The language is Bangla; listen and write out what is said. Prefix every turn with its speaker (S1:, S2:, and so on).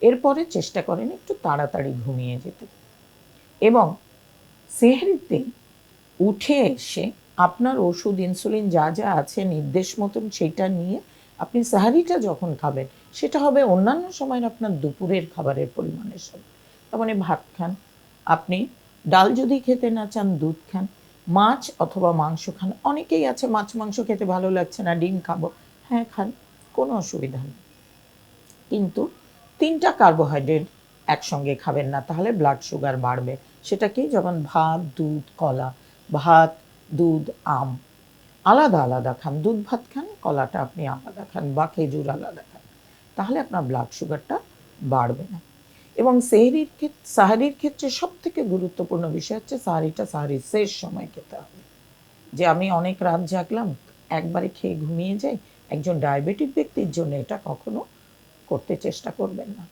S1: এরপরে চেষ্টা করেন একটু তাড়াতাড়ি ঘুমিয়ে যেতে। এবং সেহরিতে উঠে এসে আপনার ওষুধ, ইনসুলিন যা যা আছে নির্দেশ মতন সেটা নিয়ে আপনি সাহারিটা যখন খাবেন সেটা হবে অন্যান্য সময়ের আপনার দুপুরের খাবারের পরিমাণের সাথে। তার মানে ভাত খান, আপনি ডাল যদি খেতে না চান দুধ খান, মাছ অথবা মাংস খান। অনেকেই আছে মাছ মাংস খেতে ভালো লাগছে না, ডিম খাবো, হ্যাঁ খান, কোনো অসুবিধা নেই। কিন্তু 3টা কার্বোহাইড্রেট একসঙ্গে খাবেন না, তাহলে ব্লাড সুগার বাড়বে। সেটা কি, যেমন ভাত, দুধ, কলা। ভাত, দুধ, আম আলাদা আলাদা খান। দুধ ভাত খান, কলাটা আপনি আলাদা খান বা খেজুর আলাদা খান, তাহলে আপনার ব্লাড সুগারটা বাড়বে না। এবং সাহারির ক্ষেত্রে সব থেকে গুরুত্বপূর্ণ বিষয় হচ্ছে সাহারির শেষ সময় খেতে হবে। যে আমি অনেক রাত জাগলাম, একবারে খেয়ে ঘুমিয়ে যাই, একজন ডায়াবেটিক ব্যক্তির জন্য এটা কখনো করতে চেষ্টা করবেন না।